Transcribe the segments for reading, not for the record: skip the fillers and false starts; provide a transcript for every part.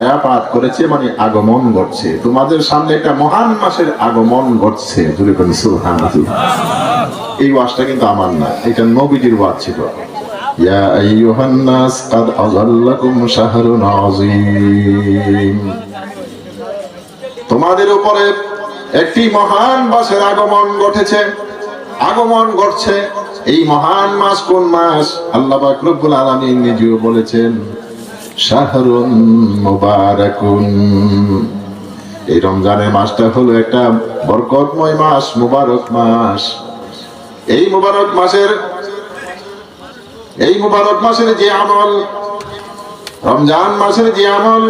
পাঠ করেছে মানে আগমন ঘটছে, তোমাদের সামনে একটা মহান মাসের আগমন ঘটছে। সুবহানাল্লাহ। এই ওয়াজটা কিন্তু আমার না, এটা নবীজির ওয়াজ ছিল। ইয়া আইয়ুহান নাস কাদ আযাল্লাকুম শাহরুন আযীম, তোমাদের উপরে একটি মহান মাসের আগমন ঘটেছে, আগমন ঘটছে। এই মহান মাস কোন মাস? আল্লাহ পাক রব্বুল আলামিন নিজেও বলেছেন শাহরুন মুবারাকুন। এই রমজানের মাসটা হলো একটা বরকতময় মাস, মুবারক মাস। এই মুবারক মাসের যে আমল, রমজান মাসের যে আমল,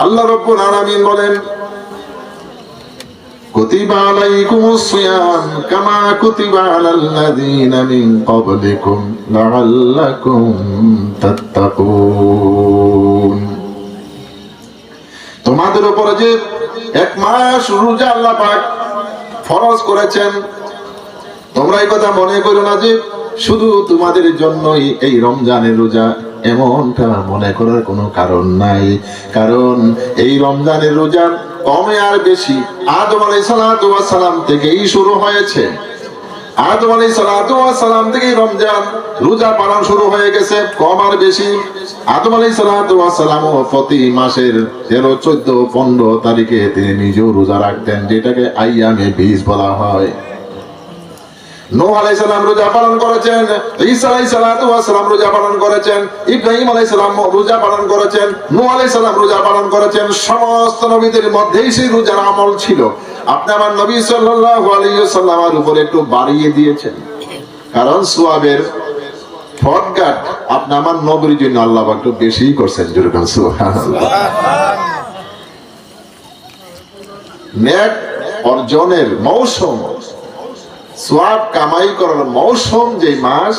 আল্লাহ রাব্বুল আলামিন বলেন কুতিবা আলাইকুমুস সিয়াম কামা কুতিবা আলাল্লাযীনা মিন ক্বাবলিকুম লাআল্লাকুম তাত্তাকুন। তোমাদের উপরে যে এক মাস রোজা আল্লাহ পাক ফরজ করেছেন, তোমরা এই কথা মনে করো না যে শুধু তোমাদের জন্যই এই রমজানের রোজা, এমনটা মনে করার কোনো কারণ নাই। কারণ এই রমজানের রোজা কমে আর বেশি আদম আলাইহিস সালাম থেকেই শুরু হয়েছে। আদম আলাইহিস সালাম থেকেই রমজান রোজা পালন শুরু হয়ে গেছে, কম আর বেশি। আদম আলাইহিস সালাম প্রতি মাসের 13, 14, 15 তারিখে তিনি নিজেও রোজা রাখতেন, যেটাকে আইয়ামে বীজ বলা হয়। নূহ আলাইহিস সালাম রোজা পালন করেছেন, ঈসা আলাইহিস সালাম রোজা পালন করেছেন, ইব্রাহিম আলাইহিস সালাম রোজা পালন করেছেন, নূহ আলাইহিস সালাম রোজা পালন করেছেন। সমস্ত নবীদের মধ্যেই সেই রোজার আমল ছিল। আপনি আমার নবী সাল্লাল্লাহু আলাইহি ওয়াসাল্লামের উপরে একটু বাড়িয়ে দিয়েছেন, কারণ সওয়াবের ফরগাট আপনি আমার নবীর জন্য আল্লাহ পাক একটু বেশিই করছেন। জোরে বলুন সুবহানাল্লাহ। নেক অর্জনের মৌসুম, সওয়াব কামাই করার মৌসুম, যে মাস,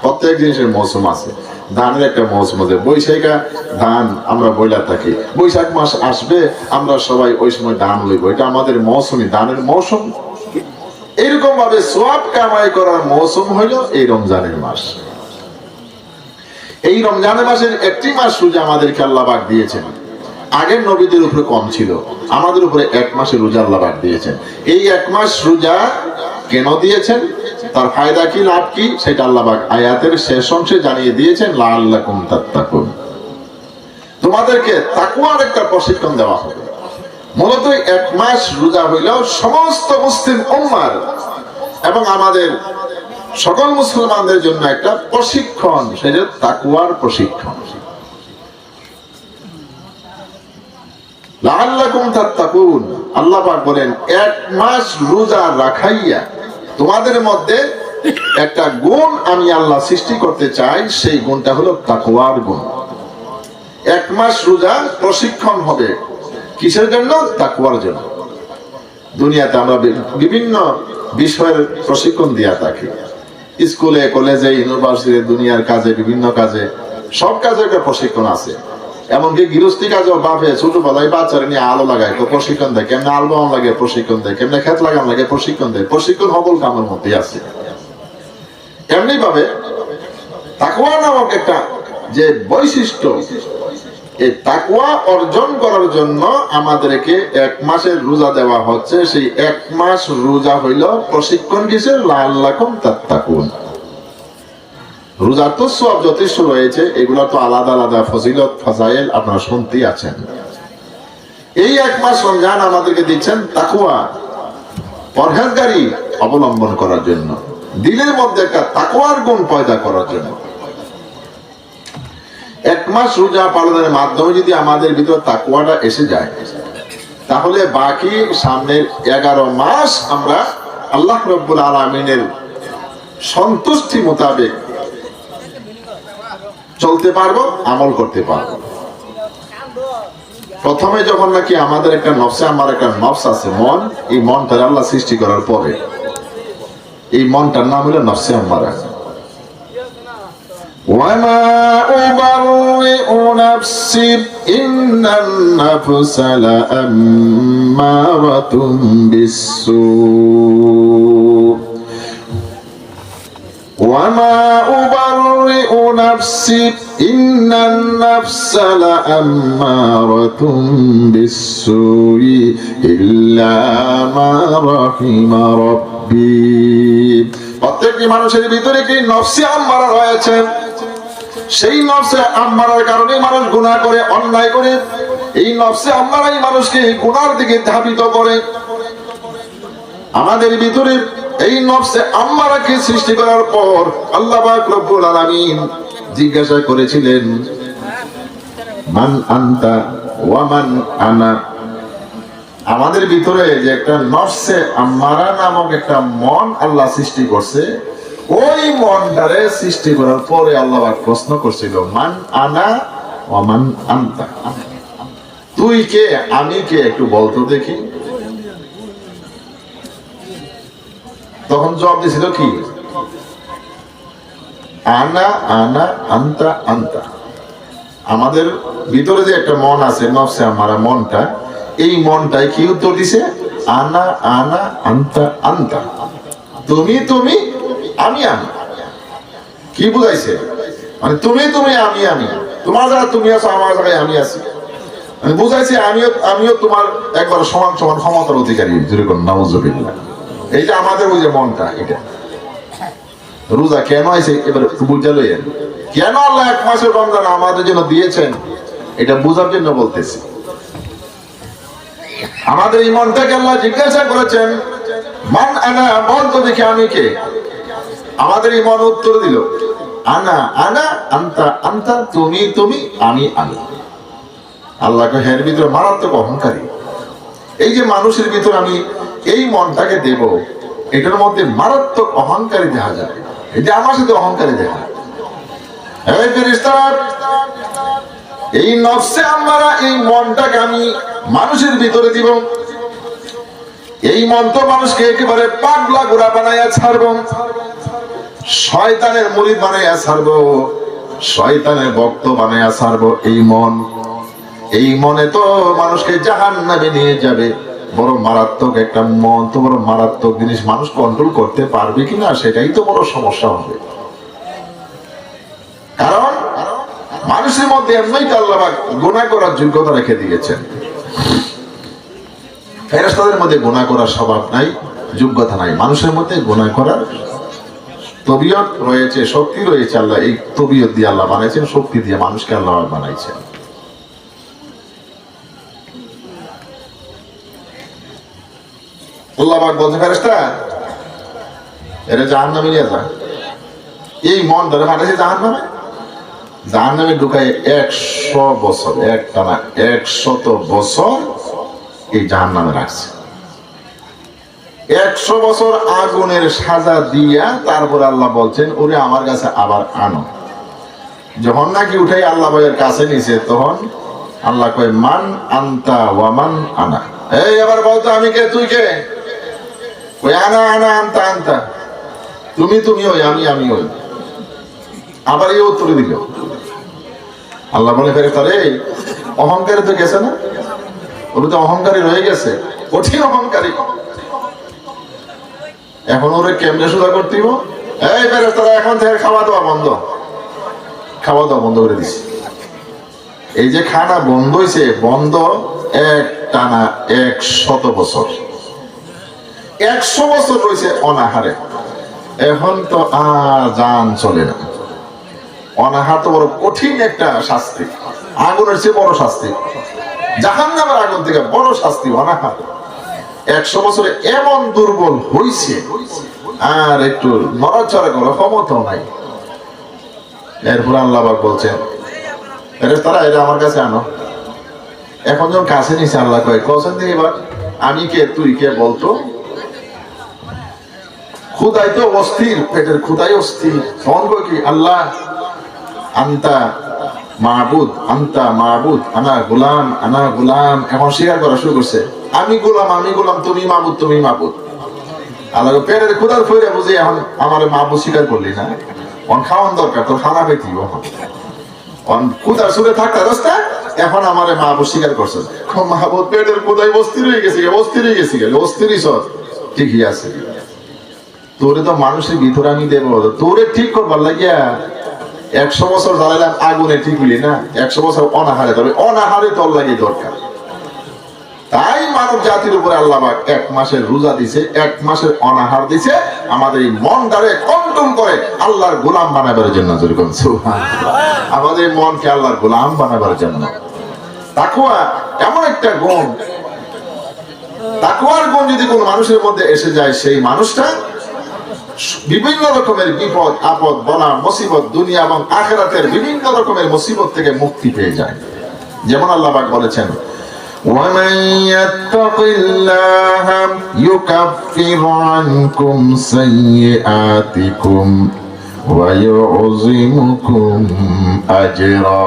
প্রত্যেক জিনিসের মৌসুম আছে। ধানের একটা মৌসুম আছে, বৈশাখা ধান আমরা বইলা থাকি, বৈশাখ মাস আসবে আমরা সবাই ওই সময় ধান লইব, এটা আমাদের মৌসুমী, ধানের মৌসুম। এরকম ভাবে সওয়াব কামাই করার মৌসুম হইল এই রমজানের মাস। এই রমজানের মাসের একটি মাস রোজা আমাদেরকে আল্লাহ পাক দিয়েছেন। আগের নবীদের উপরে কম ছিল, আমাদের উপরে এক মাসের রোজা আল্লাহ পাক দিয়েছেন। এই এক মাস রোজা কেন দিয়েছেন, তার ফায়দা কি, লাভ কি, সেটা আল্লাহ পাক আয়াতের শেষ অংশে জানিয়ে দিয়েছেন। লাআল্লাকুম তাত্তাকুন, তোমাদেরকে তাকওয়ার একটা প্রশিক্ষণ দেওয়া হবে। মূলত এক মাস রোজা হইল সমস্ত মুসলিম উম্মার এবং আমাদের সকল মুসলমানদের জন্য একটা প্রশিক্ষণ, সেটা তাকওয়ার প্রশিক্ষণ। লাআল্লাকুম তাত্তাকুন, আল্লাহ পাক বলেন এক মাস রোজা রাখাইয়া তোমাদের মধ্যে একটা গুণ আমি আল্লাহ সৃষ্টি করতে চাই, সেই গুণটা হলো তাকওয়ার গুণ। এক মাস রোজা প্রশিক্ষণ হবে কিসের জন্য? তাকওয়ার জন্য। দুনিয়াতে আমরা বিভিন্ন বিষয়ের প্রশিক্ষণ দিয়া থাকি, স্কুলে, কলেজে, ইউনিভার্সিটি, দুনিয়ার কাজে, বিভিন্ন কাজে, সব কাজে একটা প্রশিক্ষণ আছে। এমনকি গৃহস্থী কাজেও বাপে ছোটবেলায় বাচ্চারা নিয়ে আলো লাগায় তো প্রশিক্ষণ দেয়, কেমনে আলো বাগান লাগে প্রশিক্ষণ দেয়, কেমনে খেত লাগান লাগে প্রশিক্ষণ দেয়। প্রশিক্ষণ সকল কামের মধ্যে আছে। এমনি ভাবে তাকওয়া নামক একটা যে বৈশিষ্ট্য, এই তাকওয়া অর্জন করার জন্য আমাদেরকে এক মাসের রোজা দেওয়া হচ্ছে। সেই এক মাস রোজা হইল প্রশিক্ষণ কিসের? লাআল্লাকুম তাত্তাকুন। রোজার তো সওয়াব যথেষ্ট রয়েছে, এগুলা তো আলাদা আলাদা ফজিলত ফাজাইল আপনারা শুনতেই আছেন। এই এক মাস রমজান আমাদেরকে দিচ্ছেন তাকওয়া, পরহেজগারি অবলম্বন করার জন্য, দিলের মধ্যে একটা তাকওয়ার গুণ পয়দা করার জন্য। এক মাস রোজা পালনের মাধ্যমে যদি আমাদের ভিতর তাকওয়াটা এসে যায়, তাহলে বাকি সামনের 11 মাস আমরা আল্লাহ রাব্বুল আলামিনের সন্তুষ্টি মোতাবেক চলতে পারবো, আমল করতে পারবো। প্রথমে যখন নাকি আমাদের একটা নফসে, আমার একটা নফস আছে, মন, এই মনটা আল্লাহ সৃষ্টি করার পরে এই মনটার নাম হলো নফসে আম্মারা। ওয়ামা উবাররিউ নাফসি ইন্নান নাফসা লাআম্মারাতুম বিসসু ওয়ামা উবাররিউ নাফসি ইন্নান নাফসা লাআম্মারাতুম বিসসুই ইল্লা মা রাহিমা রাব্বি। প্রত্যেকটি মানুষের ভিতরে কি নফসে আম্মারা রয়েছে। সেই নফসে আম্মারার কারণে মানুষ গুনাহ করে, অন্যায় করে। এই নফসে আম্মারাই মানুষকে গুনার দিকে ধাবিত করে। আমাদের ভিতরে এই নফসে আম্মারাকে সৃষ্টি করার পর আল্লাহ পাক রব্বুল আলামিন জিজ্ঞাসা করেছিলেন, মান আনতা ওয়া মান আনা। আমাদের ভিতরে যে একটা নফসে আম্মারা নামক একটা মন আল্লাহ সৃষ্টি করছে, ওই মনটারে সৃষ্টি করার পরে আল্লাহ পাক প্রশ্ন করছিল, মান আনা ওয়া মান আনতা, তুই কে আমি কে একটু বলতো দেখি। তখন জবাব দিয়েছিল কি, আনা আনা আনতা আনতা। আমাদের ভিতরে যে একটা মন আছে নফসে আম্মারা মনটা, এই মনটাই কি উত্তর দিছে, আনা আনা আনতা আনতা, তুমি তুমি আমি আমি। কি বুঝাইছে, মানে তুমি তুমি আমি আমি, তোমার জায়গায় তুমি আছো, আমার জায়গায় আমি আছি। মানে বুঝাইছে আমিও তোমার একবার সমান সমান ক্ষমতার অধিকারী। যেরকম নাউজুবিল্লাহ। এইটা আমাদের ওই যে মনটা, এটা রোজা কেন আছে এবার একটু বুঝা লইয়েন। কেন আল্লাহ এক মাসের রমজান আমাদের জন্য দিয়েছেন, এটা বোঝার জন্য বলতেছি। আমাদের এই মনটাকে আল্লাহ জিজ্ঞাসা করেছেন, মান আনা, বলতো দেখি আমি কে। আমাদের এই মন উত্তর দিল, আনা আনা আনতা আনতা, তুমি তুমি আমি আমি। আল্লাহকে হের ভিতরে মারাত্মক অহংকারী। এই যে মানুষের ভিতরে আমি এই মনটাকে দেব, এটার মধ্যে মারাত্মক অহংকারী দেখা যায়। এই যে আমার সাথে অহংকারী দেখা, এই ফেরেশতারা, এই নফসে আম্মারা এই মনটাকে আমি মানুষের ভিতরে দিব। এই মন তো মানুষকে একেবারে পাগলা গোড়া বানাইয়া ছাড়ব, শয়তানের মুরিদ বানাইয়া ছাড়ব, শয়তানের ভক্ত বানাইয়া ছাড়ব। এই মনে তো মানুষকে জাহান্নামে নিয়ে যাবে। বড় মারাত্মক একটা মন, তো বড় মারাত্মক জিনিস। মানুষ কন্ট্রোল করতে পারবে কিনা সেটাই তো বড় সমস্যা হবে। কারণ মানুষের মধ্যে এমনিই তো আল্লাহ পাক গুনাহ করার যোগ্যতা রেখে দিয়েছেন। ফেরেশতাদের মধ্যে গুনাহ করার স্বভাব নাই, যোগ্যতা নাই। মানুষের মধ্যে গুনাহ করার তবিয়ত রয়েছে, শক্তি রয়েছে। আল্লাহ এই তবিয়ত দিয়ে আল্লাহ বানাইছেন, শক্তি দিয়ে মানুষকে আল্লাহ বানাইছেন। আল্লাহ পাক বলছে, ফেরেশতা এরা জাহান্নামে নিয়ে যা। এই মন ধরে পাঠাইছে জাহান্নামে। জাহান্নামে ঢুকায় 100 বছর, একটানা 100 বছর এই জাহান্নামে রাখছে। 100 বছর আগুনের সাজা দিয়া তারপরে আল্লাহ বলছেন, ওরে আমার কাছে আবার আনো। যখন নাকি উঠাই আল্লাহ ভাইয়ের কাছে নিছে, তখন আল্লাহ কয়, মান আনতা ওয়া মান আনা। এই আবার বলতো আমি কে, তুই কে। ওই আনা আনা আনতা আনতা, তুমি তুমি ওই আমি আমি ওই। আবার এই উত্তরে দিল। আল্লাহ বলে, ফেরেশতা রে, অহংকারী তো গেছে না, ওর তো অহংকারী রয়ে গেছে, কঠিন অহংকারী। এখন ওরে কেমনে সোজা করতে দিব। এই ফেরেশতারা এখন থেকে খাওয়া দাওয়া বন্ধ, খাওয়া দাওয়া বন্ধ করে দিছে। এই যে খানা বন্ধ হয়েছে, বন্ধ এক টানা 100 বছর। 100 বছর রয়েছে অনাহারে। এখন তো আর জান চলে না। অনাহার তো বড় কঠিন একটা শাস্তি, আগুনের চেয়ে বড় শাস্তি, জাহান্নামের আগুন থেকে বড় শাস্তি অনাহার। 100 বছরে এমন দুর্বল হইছে, আর একটু নড়াচড়া করার ক্ষমতাও নাই। এরপর আল্লাহ পাক বলছেন, ফেরেশতারা এটা আমার কাছে আনো। এখন যখন কাছে নিছে, আল্লাহ কয়, কসম দিয়ে এবার আমি কে তুই কে বলতো। ক্ষুধাই তো অস্থির, পেটের ক্ষুধাই অস্থির। তখন কই কি, আল্লাহ আনতা মাবুদ আনতা মাবুদ, আনা গোলাম আনা গোলাম। এখন স্বীকার করা শুরু করছে, আমি গোলাম আমি গোলাম, তুমি মাবুদ তুমি মাবুদ। আল্লাহ পেটের ক্ষুধার ফইরা বুঝি এখন আমার মাবুদ স্বীকার করলি না। অন খাওয়ান দরকার, তোর খানা পেতি অন ক্ষুধার সুরে থাকতে রাস্তা। এখন আমার মাবুদ স্বীকার করছে, মাহবুদ পেটের ক্ষুধাই অস্থির হয়ে গেছে, অস্থির হয়ে গেছি, অস্থিরই সব ঠিকই আছে। তোরে তো মানুষের ভিতরে আমি দেবো, তোরে ঠিক করবার লাগিয়া 100 বছর জ্বালাইলাম আগুনে ঠিক হইলি না, 100 বছর অনাহারে, তবে অনাহারে তোর লাগে দরকার। তাই মানব জাতির উপরে আল্লাহ পাক 1 মাসের রোজা দিছে, 1 মাসের অনাহার দিছে, আমাদের এই মনটারে কন্ট্রোল করে আল্লাহর গোলাম বানাবার জন্য। যেরকম সুবহানাল্লাহ, আমাদের মনকে আল্লাহর গোলাম বানাবার জন্য। তাকওয়া এমন একটা গুণ, তাকওয়ার গুণ যদি কোনো মানুষের মধ্যে এসে যায়, সেই মানুষটা বিভিন্ন রকমের বিপদ আপদ বলা মুসিবত, দুনিয়া এবং আখিরাতের বিভিন্ন রকমের মুসিবত থেকে মুক্তি পেয়ে যায়। যেমন আল্লাহ পাক বলেছেন, وَمَن يَتَّقِ اللَّهَ يُكَفِّرْ عَنكُمْ سَيِّئَاتِكُمْ وَيُعْظِمْكُمْ أَجْرًا।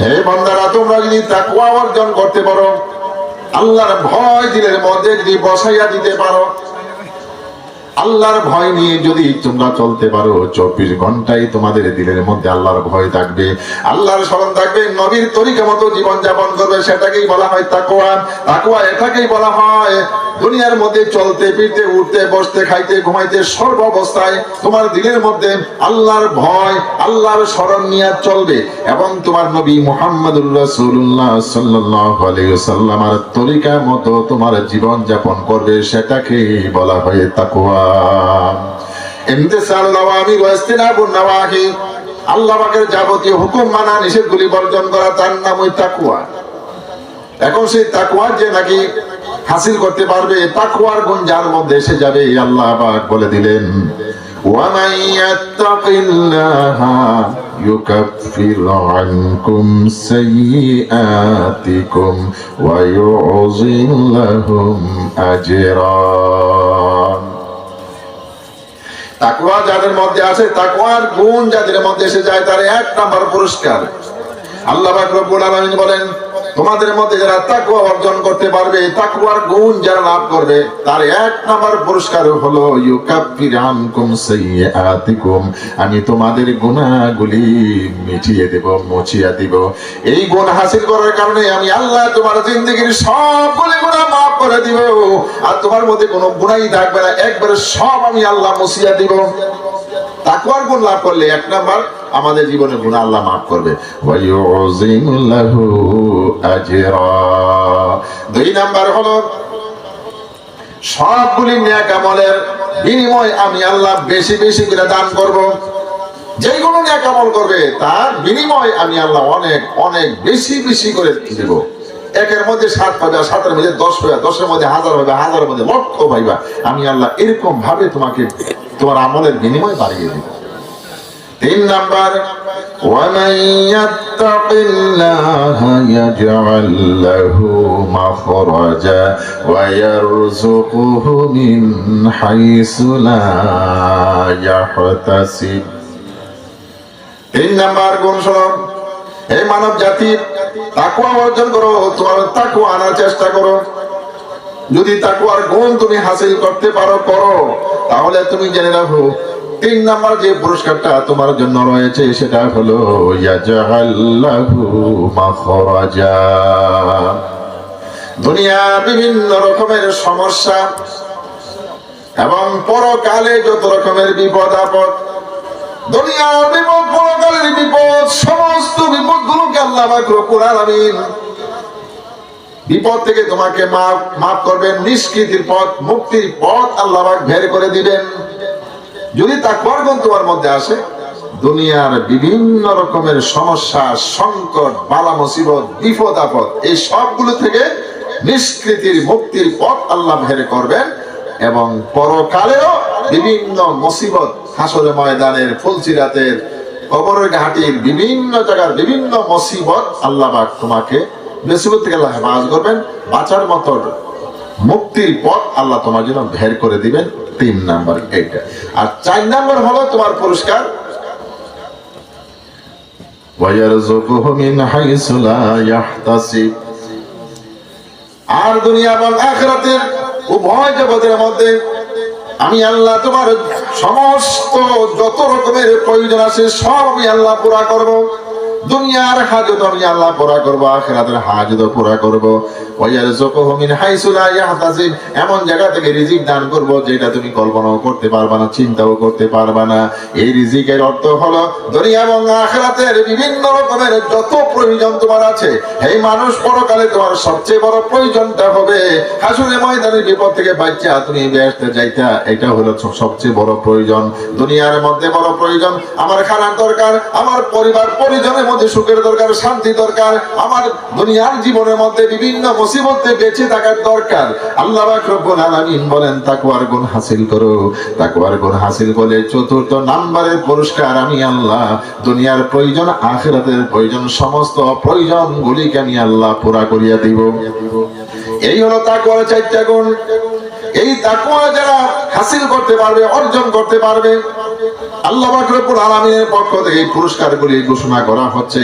হে বান্দারা, তোমরা যদি তাকওয়া অর্জন করতে পারো, আল্লাহর ভয় দিলের মধ্যে যদি বসাইয়া দিতে পারো, আল্লাহর ভয় নিয়ে যদি তোমরা চলতে পারো, 24 ঘন্টায় তোমাদের দিলের মধ্যে আল্লাহর ভয় থাকবে, আল্লাহর স্মরণ থাকবে, নবীর তরিকা মতো জীবন যাপন করবে, সেটাকেই বলা হয় তাকওয়া। তাকওয়া এটাকেই বলা হয় দুনিয়ার মধ্যে চলতে ফিরতে উঠতে বসতে খাইতে ঘুমাইতে সর্ব অবস্থায় তোমার দিলের মধ্যে আল্লাহর ভয় আল্লাহর স্মরণ নিয়ে চলবে, এবং তোমার নবী মুহাম্মদুর রাসূলুল্লাহ সাল্লাল্লাহু আলাইহি ওয়াসাল্লামের তরিকা মতো তোমার জীবন যাপন করবে, সেটাকেই বলা হয় তাকওয়া। ইমতিসালুল আওয়ামির ওয়া ইজতিনাবুন নাওয়াহি, আল্লাহ পাকের যাবতীয় হুকুম মানা নিষেধগুলি বর্জন করা, তার নামই তাকওয়া। এখন সেই তাকওয়া যে নাকি হাসিল করতে পারবে, তাকওয়ার গুণ যার মধ্যে এসে যাবে, আল্লাহ পাক বলে দিলেন, ওয়া মান ইয়াত্তাকিল্লাহা ইউকাফির আনকুম সাইয়্যাতিকুম ওয়া ইউযিম লাহুম আজরা। তাকওয়া যাদের মধ্যে আছে, তাকওয়ার গুণ যাদের মধ্যে এসে যায়, তার 1 নাম্বার পুরস্কার। আল্লাহ পাক রব্বুল আলামিন বলেন, তোমাদের মধ্যে যারা তাকওয়া অর্জন করতে পারবে, তাকওয়ার গুণ যারা লাভ করবে, তার 1 নাম্বার পুরস্কার হলো ইউকাফির আনকুম সাইয়্যাতিকুম, আমি তোমাদের গুনাহগুলি মিটিয়ে দেব, মুছিয়ে দেব। এই গুণ হাসিল করার কারণে আমি আল্লাহ তোমার জিন্দেগীর সবগুলি গুনাহ maaf করে দিব, আর তোমার মধ্যে কোনো গুনাহই থাকবে না, একবারে সব আমি আল্লাহ মুছিয়ে দিব। তাকওয়ার গুণ লাভ করলে 1 নাম্বার আমাদের জীবনের গুনাহ আল্লাহ maaf করবে, ওয়া ইউযিম লাহু আজরা। 2 নাম্বার হলো সবগুলি নেক আমলের বিনিময় আমি আল্লাহ বেশি বেশি করে দান করব। যেই কোনো নেক আমল করবে তার বিনিময় আমি আল্লাহ অনেক অনেক বেশি বেশি করে দেব। 1-এর মধ্যে 7 পাবে, 7-এর মধ্যে 10 পাবে, 10-এর মধ্যে 1000 হবে, 1000-এর মধ্যে লক্ষ পাইবা। আমি আল্লাহ এরকম ভাবে তোমাকে তোমার আমলের বিনিময় বাড়িয়ে দেব। 3 নাম্বার, ওয়া মান ইয়াত্তাকিল্লাহা ইয়াজআল লাহু মাখরাজা ওয়া ইয়ারযুকুহু মিন হাইসু লা ইয়াহতাসিব। 3 নাম্বার গুণ শোনো, হে মানব জাতি, তাকওয়া অর্জন করো, তোমার তাকওয়া আনার চেষ্টা করো। যদি তাকওয়ার গুণ তুমি হাসিল করতে পারো, তাহলে তুমি জেনে রাখো 3 নাম্বার যে পুরস্কারটা তোমার জন্য রয়েছে, সেটা হলো ইয়াজআল লাহু মাখরাজা। দুনিয়া বিভিন্ন রকমের সমস্যা এবং পরকালে যত রকমের বিপদ আপদ, দুনিয়ার বিপদ, পরকালের বিপদ, সমস্ত বিপদগুলোকে আল্লাহ পাক রব্বুল আলামিন বিপদ থেকে তোমাকে মাফ করবেন, নিষ্কৃতির পথ, মুক্তির পথ আল্লাহ পাক বের করে দিবেন। যদি তাকওয়ার গুণ তোমার মধ্যে আসে, দুনিয়ার বিভিন্ন রকমের সমস্যা সংকট বালা মুসিবত বিপদ আপদ, এই সবগুলো থেকে নিষ্কৃতির মুক্তির পথ আল্লাহ বের করবেন, এবং পরকালেও বিভিন্ন মুসিবত, হাসরের ময়দানের, ফুলসিরাতের, কবরের ঘাটির বিভিন্ন জায়গার বিভিন্ন মুসিবত আল্লাহ পাক তোমাকে মুসিবত থেকে আল্লাহ হেফাজত করবেন, বাঁচার মতো মুক্তির পথ আল্লাহ তোমার জন্য বের করে দিবেন। 3 নাম্বার এইটা। আর 4 নাম্বার হলো তোমার পুরস্কার, ওয়া ইয়ারযুকুহু মিন হাইসু লা ইয়াহতাসিব। আর দুনিয়া এবং আখিরাতের উভয় জগতের মধ্যে আমি আল্লাহ তোমার সমস্ত যত রকমের প্রয়োজন আছে সব আমি আল্লাহ পুরা করব। দুনিয়ার হাজত আমি আল্লাহ পুরা করব, আখিরাতের হাজত পুরা করব। ওয়ারযুকুহু মিন হাইসু লা ইয়াহতাসিব, এমন জায়গা থেকে রিজিক দান করব যেটা তুমি কল্পনাও করতে পারবা না, চিন্তাও করতে পারবা না। এই রিজিকের অর্থ হলো দুনিয়া এবং আখিরাতের বিভিন্ন রকমের যত প্রয়োজন তোমার আছে, এই মানুষ পরকালে তোমার সবচেয়ে বড় প্রয়োজনটা হবে হাসরের ময়দানে বিপদ থেকে বাঁচা তুমি বেহেশতে যাইতা, এটা হলো সবচেয়ে বড় প্রয়োজন। দুনিয়ার মধ্যে বড় প্রয়োজন আমার খানার দরকার, আমার পরিবার পরিজনের মধ্যে সুখের দরকার, শান্তি দরকার, আমার দুনিয়ার জীবনের মধ্যে বিভিন্ন মুসিবতে বেঁচে থাকার দরকার। আল্লাহ পাক রব্বুল আলামিন বলেন তাকওয়ার গুণ হাসিল করো। তাকওয়ার গুণ হাসিল করলে চতুর্থ নাম্বারের পুরস্কার আমি আল্লাহ দুনিয়ার প্রয়োজন আখিরাতের প্রয়োজন সমস্ত প্রয়োজন গুলিকে আমি আল্লাহ পুরা করিয়া দিব। এই হলো তাকওয়ার চারটা গুণ। এই তাকওয়া যারা হাসিল করতে পারবে, অর্জন করতে পারবে, আল্লাহ পাক রব্বুল আলামিনের পক্ষ থেকে এই পুরস্কারগুলি ঘোষণা করা হচ্ছে।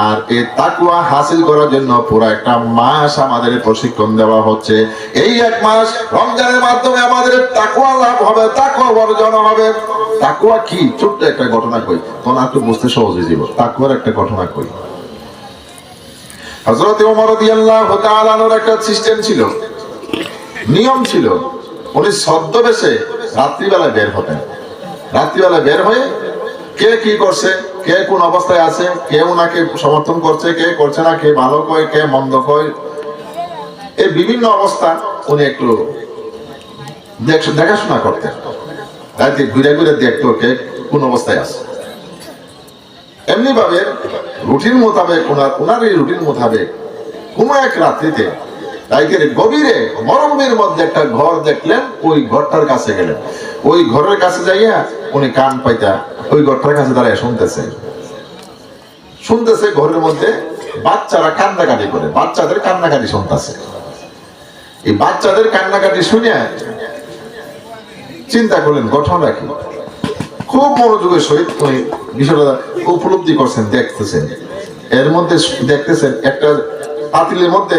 আর এই তাকওয়া হাসিল করার জন্য পুরো একটা মাস আমাদের প্রশিক্ষণ দেওয়া হচ্ছে। এই এক মাস রমজানের মাধ্যমে আমাদের তাকওয়া লাভ হবে, তাকওয়া অর্জন হবে। তাকওয়া কি? ছোট্ট একটা ঘটনা কই, তোমরা একটু বুঝতে সহজ হয়ে যাবে। তাকওয়ার একটা ঘটনা কই। হযরত ওমর রাদিয়াল্লাহু তাআলা আনহুর একটা সিস্টেম ছিল, নিয়ম ছিল। উনি ছদ্মবেশে রাত্রিবেলা বের হতেন। রাত্রিবেলা বের হয়ে কে কি করছে, কে কোন অবস্থায় আছে, কে ওনাকে সমর্থন করছে, কে করছে না, কে ভালো কয়, কে মন্দ কয়, এই বিভিন্ন অবস্থা উনি একটু দেখাশোনা করতেন। রাতে ঘুরে ঘুরে দেখতো কে কোন অবস্থায় আছে। এমনি ভাবে রুটিন মোতাবেক ওনার এই রুটিন মোতাবেক কোন এক রাত্রিতে রাতের গভীরে মরুভূমির মধ্যে একটা ঘর দেখলেন। ওই ঘরটার কাছে গেলেন। ওই ঘরের কাছে যাইয়া উনি কান পাইতা ওই ঘরটার কাছে দাঁড়ায় শুনতেছে ঘরের মধ্যে বাচ্চারা কান্নাকাটি করে, বাচ্চাদের কান্নাকাটি শুনতেছে। এই বাচ্চাদের কান্নাকাটি শুনে চিন্তা করলেন ঘটনাটা কি। খুব মনোযোগের সহিত উনি বিষয়টা উপলব্ধি করছেন, দেখতেছেন। এর মধ্যে দেখতেছেন একটা পাতিলের মধ্যে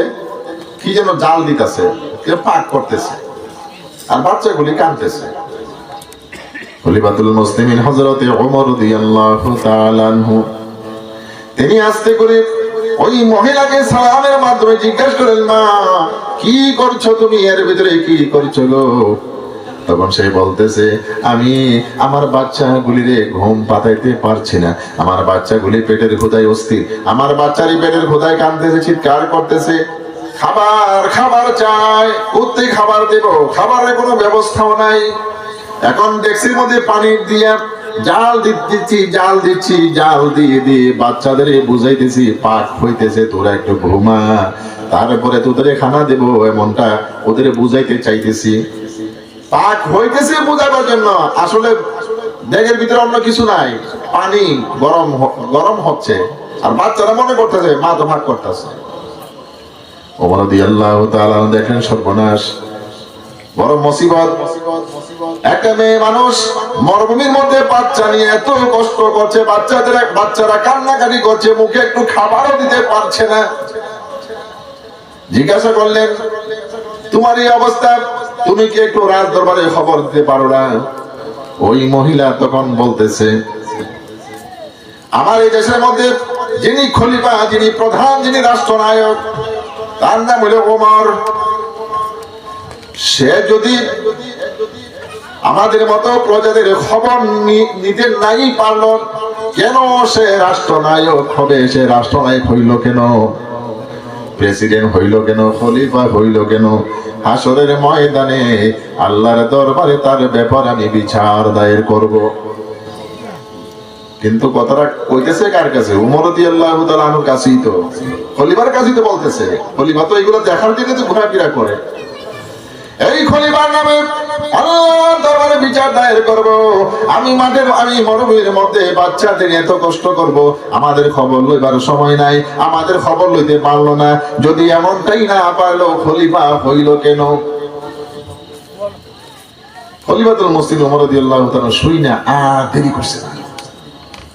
কি যেন জাল দিতেছে, কেউ পাক করতেছে, আর বাচ্চাগুলি কাঁদতেছে। খলিফাতুল মুসলিমিন হযরত ওমর রাদিয়াল্লাহু তাআলা আনহু তিনি আস্তে করে ওই মহিলাকে সালামের মাধ্যমে জিজ্ঞাসা করেন, মা কি করছো তুমি, এর ভিতরে কি করছো গো? তখন সে বলতেছে, আমি আমার বাচ্চাগুলিরে ঘুম পাতাইতে পারছি না, আমার বাচ্চাগুলি পেটের ক্ষুধায় অস্থির, আমার বাচ্চারই পেটের ক্ষুধায় কাঁদতেছে, চিৎকার করতেছে, খাবার খাবার চাই, কোথায় খাবার দেব, খাবারের কোনো ব্যবস্থাও নাই। এখন ডেক্সির মধ্যে পানি দিয়ে জাল দিচ্ছি, জাল দিয়ে বাচ্চাদের বুঝাইতেছি পাক হইতেছে, তোরা একটু ঘুমা, তারপরে তোদের খানা দেব, এমনটা ওদের বুঝাইতে চাইতেছি। পাক হইতেছে বোঝাবার জন্য আসলে ব্যাগের ভিতরে অন্য কিছু নাই, পানি গরম হচ্ছে, আর বাচ্চারা মনে করতেছে মা তো ভাগ করতেছে। ওমর রাদিয়াল্লাহু তাআলা দেখেন সর্বনাশ, বড় মুসিবত। একটা মেয়ে মানুষ মরুভূমির মধ্যে বাচ্চা নিয়ে এত কষ্ট করছে, বাচ্চারা কান্নাকাটি করছে, মুখে একটু খাবারও দিতে পারছে না। জিজ্ঞাসা করলেন, তোমার এই অবস্থা, তুমি কি একটু রাজ দরবারে খবর দিতে পারো না? ওই মহিলা তখন বলতেছে, আমার এই দেশের মধ্যে যিনি খলিফা, যিনি প্রধান, যিনি রাষ্ট্রনায়ক, তার নাম হলো ওমর। সে যদি আমাদের মতো প্রজাদের খবর নিতে নাই পারল, কেন সে রাষ্ট্রনায়ক হবে? সে রাষ্ট্রনায়ক হইল কেন? প্রেসিডেন্ট হইল কেন? খলিফা হইল কেন? হাসরের ময়দানে আল্লাহর দরবারে তার ব্যাপারে আমি বিচার দায়ের করব। কিন্তু কথাটা কইতেছে কার কাছে? ওমর রাদিয়াল্লাহু তাআলা আনহুর কাছেই তো, খলিফার কাছেই তো বলতেছে। খলিফা তো এগুলো দেখার জন্য তো ঘোরাফেরা করে। এই খলিফার নামে আল্লাহর দরবারে বিচার দায়ের করব। আমি মরুভূমির মধ্যে বাচ্চাদের এত কষ্ট করব, আমাদের খবর লইবার সময় নাই, আমাদের খবর লইতে পারলো না। যদি এমনটাই না পারলো, খলিফা হইল কেন? খলিফাতুল মুসলিম ওমর রাদিয়াল্লাহু তাআলা শুই না আর দেরি করছে না,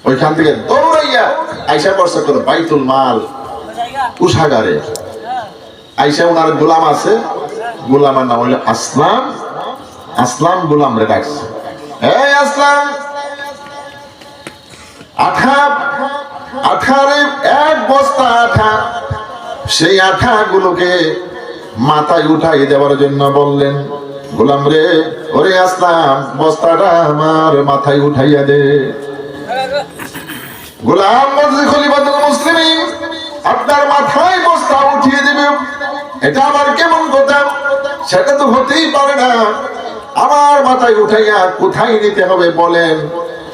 ওইখান থেকে দৌড়াইয়া আইসা পড়ছে করে বাইতুল মাল কোষাগারে। আইসা ওনার গোলাম আছে, গোলামের নাম হইল আসলাম। আসলাম গোলাম রে ডাকছে, এই আসলাম, আঠাব আঠার এক বস্তা আঠা, সেই আঠাগুলোকে মাথায় উঠাই দেওয়ার জন্য বললেন, গোলাম রে, ওরে আসলাম, বস্তাটা আমার মাথায় উঠাইয়া দে। গোলাম বলছে, খলিফাতুল মুসলিমিন, আপনার মাথায় বস্তা উঠিয়ে দেবে, এটা আমার কেমন কথা? সেটা তো হতেই পারে না। আমার মাথায় উঠাইয়া কোথায় নিতে হবে বলেন,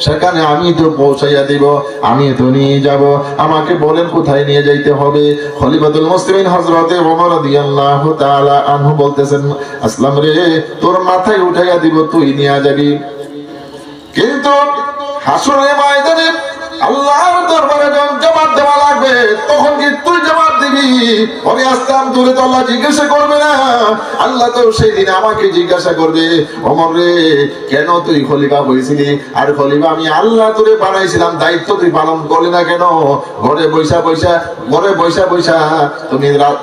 সেখানে আমি তো পৌঁছাইয়া দিব, আমি তো নিয়ে যাব, আমাকে বলেন কোথায় নিয়ে যাইতে হবে। খলিফাতুল মুসলিমিন হযরতে ওমর রাদিয়াল্লাহু তাআলা আনহু বলতেছেন, আসলাম রে, তোর মাথায় উঠাইয়া দিব, তুই নিয়ে যাবি, কিন্তু হাসরের ময়দানে আল্লাহর দরবারে যখন জবাব দেওয়া লাগবে, তখন কি তুই জবাব দিবি? ওরে আসলাম, তোরে তো আল্লাহ জিজ্ঞাসা করবে না, আল্লাহ তো সেই দিন আমাকে জিজ্ঞাসা করবে, ওমর রে, কেন তুই খলিফা হয়েছিলি? আর খলিফা আমি আল্লাহ তোরে বানাইছিলাম, দায়িত্ব তুই পালন করলি না কেন? ঘরে বৈশা বৈশা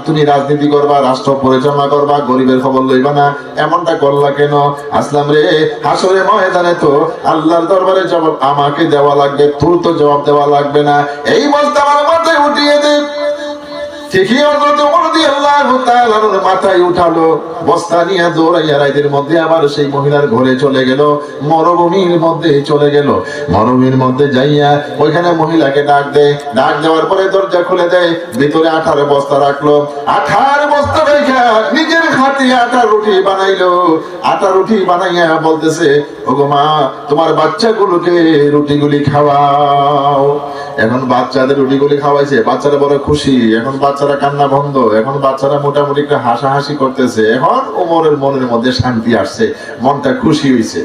তুমি রাজনীতি করবা, রাষ্ট্র পরিচালনা করবা, গরিবের খবর লইবা না, এমনটা করলা কেন? আসলাম রে, হাসরের ময়দানে তো আল্লাহর দরবারে জবাব আমাকে দেওয়া লাগবে, তোর তো জবাব দেওয়া লাগবে না, এই বস্তা আমার মাথায় উঠিয়ে দে। ঠিকই হযরত ওমর রাদিয়াল্লাহু তাআলা মাথায় উঠালো, বস্তা নিয়ে দৌড়াইয়া রাতের মধ্যে আবার সেই মহিলার ঘরে চলে গেল, মরুভূমির মধ্যে চলে গেল। মরুভূমির মধ্যে যাইয়া ওইখানে মহিলাকে ডাক দেয়, ডাক দেওয়ার পরে দরজা খুলে দেয়, ভিতরে আঠার বস্তা রাখলো, আঠার বস্তা রেখা নিজের হাতে আটা রুটি বানাইলো। আটা রুটি বানাইয়া বলতেছে, ওগো মা, তোমার বাচ্চাগুলোকে রুটিগুলি খাওয়াও। এখন বাচ্চাদের রুটিগুলি খাওয়াইছে, বাচ্চারা বড় খুশি, এখন বাচ্চারা কান্না বন্ধ, এখন বাচ্চারা মোটামুটি একটু হাসাহাসি করতেছে, এখন ওমরের মনের মধ্যে শান্তি আসছে, মনটা খুশি হইছে।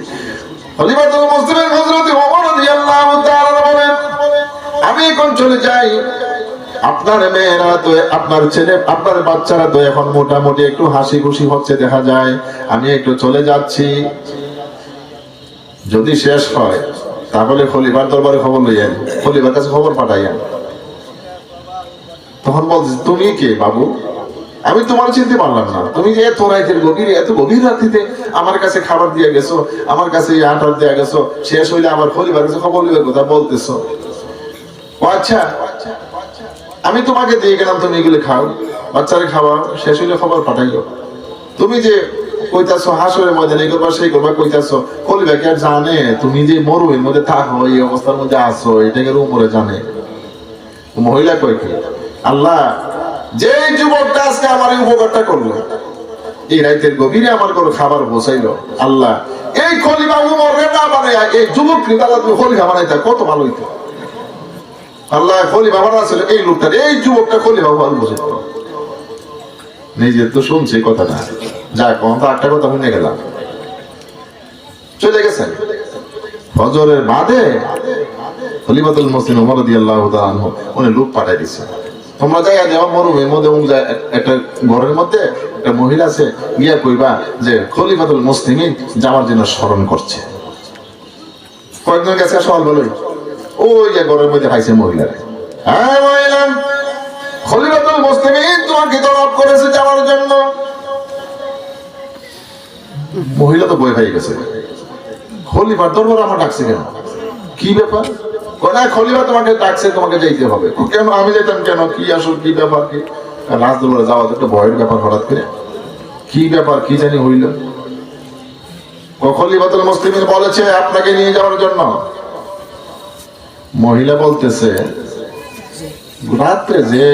খলিফাতুল মুসলিমিন হযরত ওমর রাদিয়াল্লাহু তাআলা বলেন, আমি এখন চলে যাই, আপনার মেয়েরা তো, আপনার ছেলে, আপনার বাচ্চারা তো এখন মোটামুটি একটু হাসি খুশি হচ্ছে দেখা যায়, আমি একটু চলে যাচ্ছি, যদি শেষ হয় তাহলে খলিফার দরবারে খবর লইয়েন, খলিফার কাছে খবর পাঠাইয়েন। তখন বলছে, তুমি কে বাবু? আমি তোমার চিনতে পারলাম না, তুমি যে এত রাতের গভীরে, এত গভীর রাত্রিতে আমার কাছে খাবার দিয়ে গেছো, আমার কাছে আটার দিয়ে গেছো, শেষ হইলে আমার খলিফার কাছে খবর লইবার কথা বলতেছো। ও আচ্ছা, আমি তোমাকে দিয়ে গেলাম, তুমি এগুলো খাও, বাচ্চারে খাওয়া, শেষ হইলে খবর পাঠাইও। তুমি যে কইতাছো হাসরের ময়দানে এই করবা সেই করবা কইতাছো, খলিফা কি আর জানে তুমি যে মরুভূমির মধ্যে থাকো, এই অবস্থার মধ্যে আছো, এটাকে উপরে জানে? মহিলা কই কি, আল্লাহ যে যুবকটা আজকে আমার এই উপকারটা করলো, এই রাতের গভীরে আমার কোনো খাবার পৌঁছাইলো, আল্লাহ এই খলিফা উমরে না বানাইয়া এই যুবক খলিফা বানাইতা কত ভালো হইতো। আল্লাহ খলিফা বানাইছিল এই লোকটা, এই যুবকটা খলিফা ভালো বুঝতো। নিজের তো শুনছি কথাটা, যা কোন তো একটা কথা শুনে গেলাম, চলে গেছেন। ফজরের বাদে খলিফাতুল মুসলিমিন ওমর রাদিয়াল্লাহু তাআলা আনহু উনি লোক পাঠাই দিয়েছে, তোমরা যাইয়া দেওয়া মরুভূমির মধ্যে একটা ঘরের মধ্যে একটা মহিলা আছে, গিয়া কইবা যে খলিফাতুল মুসলিমিন যাওয়ার জন্য স্মরণ করছে। কয়েকজন গেছে, সকাল বলোই ওই যে ঘরের মধ্যে পাইছে মহিলারে, হ্যাঁ মহিলা, খলিফাতুল মুসলিমিন তোমাকে তলব করেছে যাওয়ার জন্য। মহিলা তো বই হয়ে গেছে, খলিফার দরবারে আমার ডাকছে কেন, কি ব্যাপার? না, খলিফা তোমাকে ডাকছে, তোমাকে যাইতে হবে। কেন আমি যেতাম কেন, কি আসল কি ব্যাপার? কি রাজ দরবারে যাওয়া তো একটা ভয়ের ব্যাপার, হঠাৎ করে কি ব্যাপার কি জানি হইল। খলিফাতুল মুসলিমিন বলেছে আপনাকে নিয়ে যাওয়ার জন্য। মহিলা বলতেছে, রাত্রে যে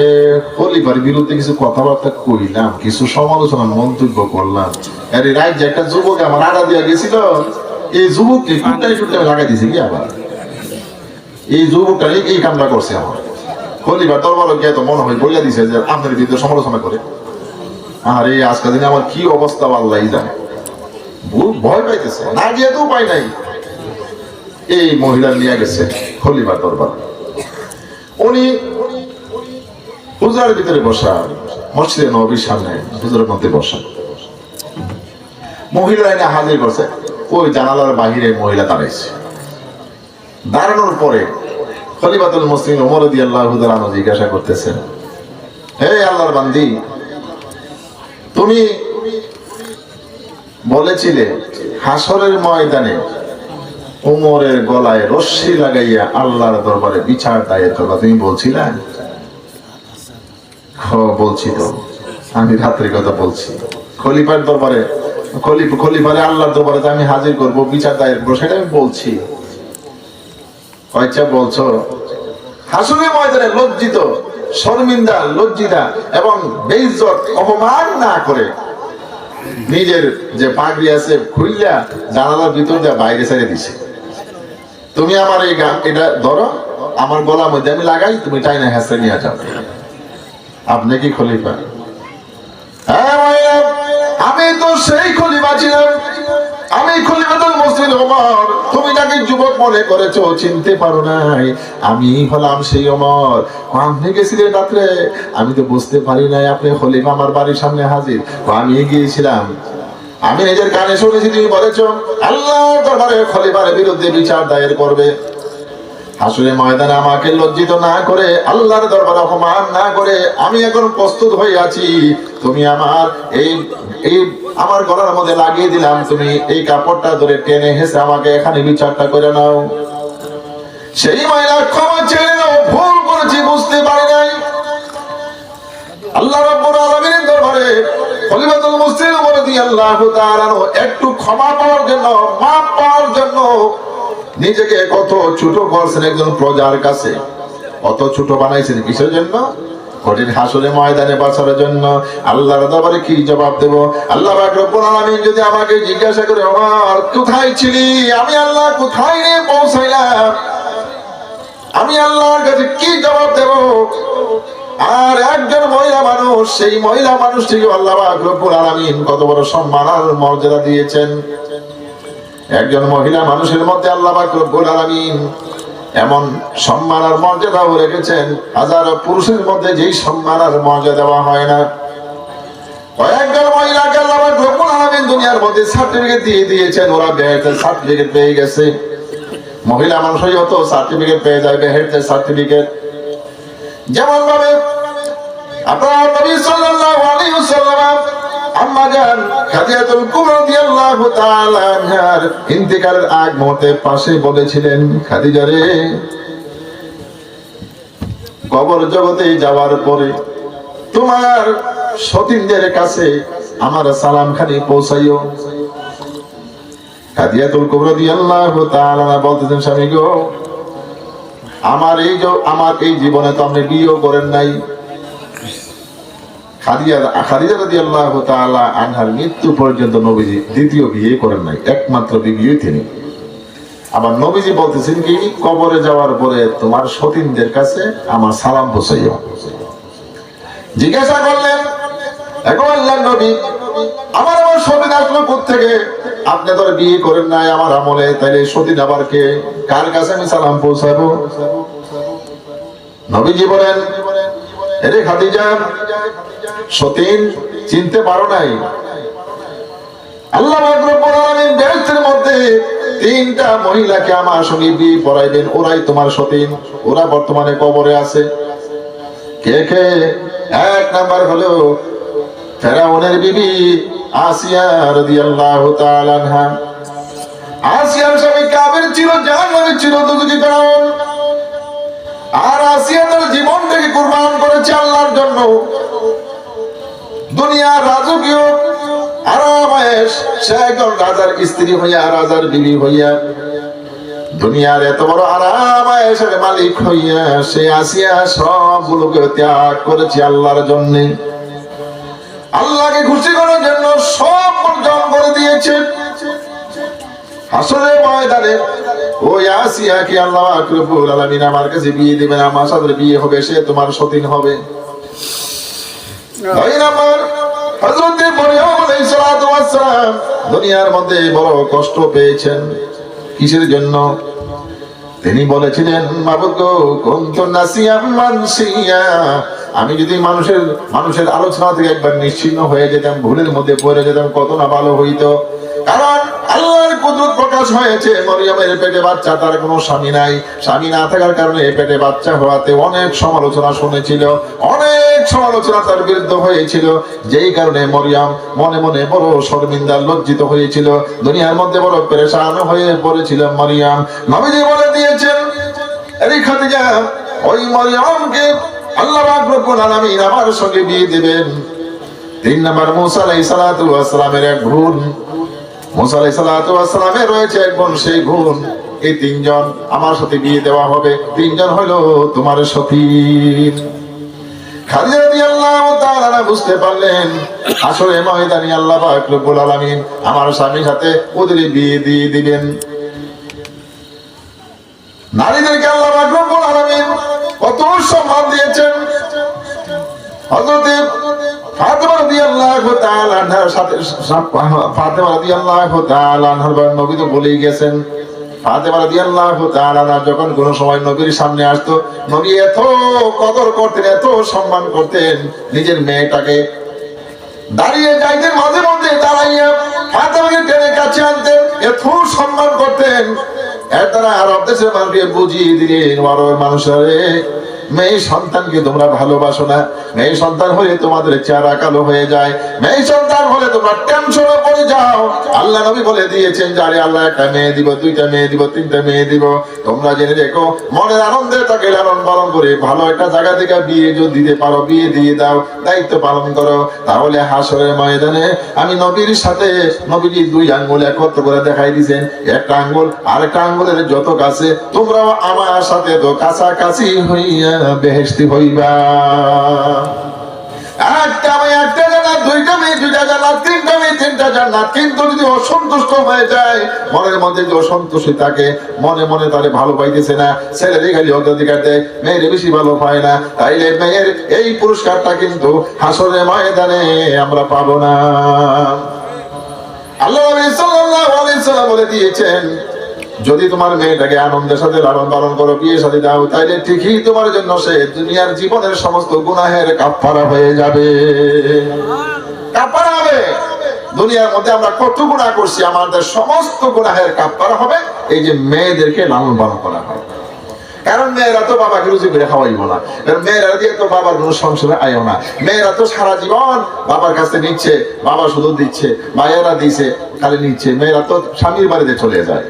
খলিফার বিরুদ্ধে কিছু কথাবার্তা কইলাম, কিছু সমালোচনা মন্তব্য করলাম, আরে রাত যে একটা যুবক আমার আড়া দিয়া গেছিল, এই যুবককে কুটাই কুটাই লাগাই দিছে কি আবার, এই যুবকটা এই কামটা করছে আমার। খলিফার দরবারে গিয়ে তো মনে হয় বইলা দিছে যে আপনার বিরুদ্ধে সমালোচনা করে। আর এই আজকাল দিনে আমার কি অবস্থা আল্লাহই জানে, ভয় পাইতেছে, না গিয়ে তো উপায় নাই। এই মহিলা নিয়ে গেছে খলিফার দরবার, উনি হুজরার ভিতরে বসা, মসজিদে নববীর সামনে হুজুরের মধ্যে বসা, মহিলা এনে হাজির করছে। ওই জানালার বাহিরে মহিলা দাঁড়াইছে, দাঁড়ানোর পরে খলিফাতুল মুসলিমিন ওমর রাদিয়াল্লাহু তাআলা আনহু জিজ্ঞাসা করতেছেন, হে আল্লাহর বান্দি, তুমি বলেছিলে হাসরের ময়দানে উমরের গলায় রশ্মি লাগাইয়া আল্লাহর দরবারে বিচার দায়ের করবা, তুমি বলছিলা? বলছি তো, আমি রাত্রে কথা বলছি। খলিফার দরবারে খলিফারে আল্লাহর দরবারে আমি হাজির করব, বিচার দায়ের করবো, সেটা আমি বলছি। কয়েকটা বলছো হাসুরের ময়দানে লজ্জিত, শর্মিন্দা, লজ্জিতা এবং বেইজ্জত, অপমান না করে নিজের যে পাগড়ি আছে খুইলা জানালার ভিতর দিয়ে বাইরে ছেড়ে দিছে। তুমি আমার এই গান এটা ধরো, আমার গলার মধ্যে আমি লাগাই, তুমি টাইনা হেসে নিয়ে যাও। আপনি কি খলিফা? হ্যাঁ ভাইয়া, আমি তো সেই খলিফা ছিলাম, আমি খলিফাতুল মুসলিম ওমর। তুমি যাকে যুবক মনে করেছো, চিনতে পারো নাই, আমি হলাম সেই ওমর। আপনি গেছিলেন রাত্রে, আমি তো বুঝতে পারি নাই আপনি খলিফা আমার বাড়ির সামনে হাজির। আমি গিয়েছিলাম, আমি নিজের কানে শুনেছি তুমি বলেছো আল্লাহর দরবারে খলিফার বিরুদ্ধে বিচার দায়ের করবে। হাসরের ময়দানে আমাকে লজ্জিত না করে, আল্লাহর দরবারে অপমান না করে আমি এখন প্রস্তুত হয়ে আছি। তুমি আমার এই আমার গলার মধ্যে লাগিয়ে দিলাম, তুমি এই কাপড়টা ধরে টেনে হেসে আমাকে এখানে বিচারটা করে নাও। সেই মহিলা ক্ষমা চেয়ে নাও, ভুল করেছি, বুঝতে পারি নাই। আল্লাহ রাব্বুল আলামিনের দরবারে খলিফাতুল মুসলিম রাদিয়াল্লাহু তাআলা একটু ক্ষমা পাওয়ার জন্য, মাফ পাওয়ার জন্য নিজেকে কত ছোট করছেন একজন প্রজার কাছে, কত ছোট বানাইছেন। কিসের জন্য? কঠিন হাসরের ময়দানে বাঁচার জন্য। আল্লাহর দরবারে কি জবাব দেব? আল্লাহ পাক রব্বুল আলামিন যদি আমাকে জিজ্ঞাসা করে ওমর কোথায় ছিলি, আমি আল্লাহ কোথায় নিয়ে পৌঁছাইলাম, আমি আল্লাহর কাছে কি জবাব দেব? আর একজন মহিলা মানুষ, সেই মহিলা মানুষটিকে আল্লাহ পাক রব্বুল আলামিন কত বড় সম্মান আর মর্যাদা দিয়েছেন। একজন মহিলা মানুষের মধ্যে আল্লাহ পাক রব্বুল আলামিন এমন সম্মান আর মর্যাদাও রেখেছেন, হাজার পুরুষের মধ্যে যেই সম্মান আর মর্যাদা দেওয়া হয় না। কয়েকজন মহিলাকে আল্লাহ পাক রব্বুল আলামিন দুনিয়ার মধ্যে সার্টিফিকেট দিয়ে দিয়েছেন, ওরা বেহেশতের সার্টিফিকেট পেয়ে গেছে। মহিলা মানুষই হতো সার্টিফিকেট পেয়ে যায়, বেহেশতের সার্টিফিকেট। যেমন ভাবে আপনার নবী সাল্লাল্লাহু আলাইহি ওয়াসাল্লাম আম্মা জান খাদিজাতুল কুবরা রাদিয়াল্লাহু তাআলা আনহার ইন্তেকালের আগ মুহূর্তে পাশে বলেছিলেন, খাদিজা রে, কবর জগতে যাওয়ার পরে তোমার সতীনদের কাছে আমার সালাম খানি পৌঁছাইও। খাদিজাতুল কুবরা রাদিয়াল্লাহু তাআলা বলতেছেন, স্বামী গো, আমার এই জীবনে তো আপনি বিয়েও করেন নাই। খাদিজা রাদিয়াল্লাহু তাআলা আনহার মৃত্যু পর্যন্ত নবীজি দ্বিতীয় বিয়ে করেন নাই, একমাত্র বিবিই তিনি। আবার নবীজি বলতেছেন কি, কবরে যাওয়ার পরে তোমার সতীনদের কাছে আমার সালাম পৌঁছাইও। জিজ্ঞাসা করলেন, এখন আল্লাহর নবী, আমার সতীন আসলো কোত্থেকে? আপনি তো বিয়ে করেন নাই আমার আমলে, তাইলে সতীন আবার কে? কার কাছে আমি সালাম পৌঁছাবো? নবীজি বলেন, আরে খাদিজা, সতীন চিনতে পারো নাই? আল্লাহ পাক রব্বুল আলামিন বেহেশতের মধ্যে তিনটা মহিলাকে আমার সঙ্গে বিয়ে পড়াইবেন, ওরাই তোমার সতীন। ওরা বর্তমানে কবরে আছে। কে কে? এক নাম্বার হলো ফেরাউনের বিবি আসিয়া রাদিয়াল্লাহু তাআলা আনহা। আসিয়ার স্বামী কাফের ছিল, জাহান্নামী ছিল, দুজকি ফেরাউন। আর আসিয়া তার জীবনটাকে কুরবান করেছে আল্লাহর জন্য। দুনিয়ার রাজকীয় আরামায়েশ, সে একজন রাজার স্ত্রী হইয়া, রাজার বিবি হইয়া, দুনিয়ার এত বড় আরামায়েশের মালিক হইয়া সে আসিয়া সবগুলোকে ত্যাগ করেছে আল্লাহর জন্য। আল্লাহকে খুশি করার জন্য সব বর্জন করে দিয়েছে। হাসরের ময়দানে ওই আসিয়াকে আল্লাহ পাক রব্বুল আলামিন আমার কাছে বিয়ে দিবেন, আমার সাথে বিয়ে হবে, সে তোমার সতীন হবে। দুই নাম্বার, হযরত মরিয়ম আলাইহিস সালাতু ওয়াস সালাম দুনিয়ার মধ্যে বড় কষ্ট পেয়েছেন। কিসের জন্য? তিনি বলেছিলেন, মাবুদ গো, কুনতু নাসিয়াম মানসিয়া, আমি যদি মানুষের আলোচনা থেকে একবার নিশ্চিন্ন হয়ে যেতাম, ভুলের মধ্যে পড়ে যেতাম, কত না ভালো হইতো। কারণ আল্লাহর কুদরত প্রকাশ হয়েছে। মরিয়মের পেটে বাচ্চা, তার কোনো স্বামী নাই। স্বামী না থাকার কারণে পেটে বাচ্চা হওয়াতে অনেক সমালোচনা শুনেছিল, অনেক সমালোচনা তার বিরুদ্ধে হয়েছিল। যেই কারণে মরিয়ম মনে মনে বড় শর্মিন্দা, লজ্জিত হয়েছিল, দুনিয়ার মধ্যে বড় পেরেশান হয়ে পড়েছিল মরিয়ম। নবীজি বলে দিয়েছেন, এই খাদিজা, ওই মরিয়মকে আল্লাহ পাক রব্বুল আলামিন আমার সঙ্গে বিয়ে দিবেন। 3 নম্বর মুসা আলাইহিস সালাতু ওয়াস সালামের এক গুণ, মুসা আলাইহিস সালাতু ওয়াস সালামের রয়েছে এক গুণ, সেই গুণ এই 3 জন আমার সাথে বিয়ে দেওয়া হবে। 3 জন হলো তোমার সখী। খাদিজা রাদিয়াল্লাহু তাআলা বুঝতে পারলেন আসলে ময়দানে আল্লাহ পাক রব্বুল আলামিন আমার স্বামীর সাথে ওদের বিয়ে দিয়ে দিবেন। নারীদেরকে আল্লাহ পাক রব্বুল আলামিন কত সম্মান দিয়েছেন। হযরত ফাতেমা রাদিয়াল্লাহু তাআলা আনহার সাথে, ফাতেমা রাদিয়াল্লাহু তাআলা আনহার নবী তো বলেই গেছেন, ফাতেমা রাদিয়াল্লাহু তাআলা আনহা যখন কোন সময় নবীর সামনে আসতো, নবী এত কদর করতেন, এত সম্মান করতেন, নিজের মেয়েটাকে দাঁড়িয়ে যাইতেন, মাঝে মধ্যে দাঁড়াইয়া ফাতেমাকে টেনে কাছে আনতেন, এত সম্মান করতেন। এর দ্বারা আরব দেশের মানুষকে বুঝিয়ে দিলেন, আরবের মানুষরে, মেয়ে সন্তানকে তোমরা ভালোবাসো না, মেয়ে সন্তান হলে তোমাদের চেহারা কালো হয়ে যায়, মেয়ে সন্তান হলে তোমরা টেনশনে পড়ে যাও। আল্লাহ নবী বলে দিয়েছেন, যারে আল্লাহ একটা মেয়ে দিব, 2টা মেয়ে দিব, 3টা মেয়ে দিব, তোমরা জেনে রেখো, মনের আনন্দে তাকে লালন পালন করে ভালো একটা জায়গা থেকে বিয়ে যদি দিতে পারো, বিয়ে দিয়ে দাও, দায়িত্ব পালন করো, তাহলে হাসরের ময়দানে আমি নবীর সাথে, নবীজি 2 আঙ্গুল একত্র করে দেখাই দিয়েছেন, একটা আঙ্গুল আরেকটা আঙ্গুলের যত কাছে, তোমরাও আমার সাথে তো কাছাকাছি হইয়া বেহেশতি হইবা। একটা মেয়ে একটা জান্নাত, 2টা মেয়ে 2টা জান্নাত, 3টা মেয়ে 3টা জান্নাত। কিন্তু যদি অসন্তুষ্ট হয়ে যায়, মনের মধ্যে যে অসন্তুষ্টি থাকে, মনে মনে তারে ভালো পাইতেছে না, ছেলেরই খালি অগ্রাধিকার দেয়, মেয়ের বেশি ভালো পায় না, তাইলে মেয়ের এই পুরস্কারটা কিন্তু হাসরের ময়দানে আমরা পাবো না। আল্লাহ নবী সাল্লাল্লাহু আলাইহি ওয়াসাল্লাম বলে দিয়েছেন, যদি তোমার মেয়েটাকে আনন্দের সাথে লালন পালন করো, বিয়ে শাদী দাও, তাইলে ঠিকই তোমার জন্য সে দুনিয়ার জীবনের সমস্ত গুনাহের কাফারা হয়ে যাবে। কাফারা হবে। দুনিয়ার মধ্যে আমরা কত গুনাহ করছি, আমাদের সমস্ত গুনাহের কাফারা হবে এই যে মেয়েদেরকে লালন পালন করা হয়। কারণ মেয়েরা তো বাবাকে রুজি করে খাওয়াইব না, মেয়েরা দিয়ে তো বাবার কোনো সংসারে আয়ও না, মেয়েরা তো সারা জীবন বাবার কাছে নিচ্ছে, বাবা শুধু দিচ্ছে, মায়েরা দিচ্ছে, খালি নিচ্ছে, মেয়েরা তো স্বামীর বাড়িতে চলে যায়।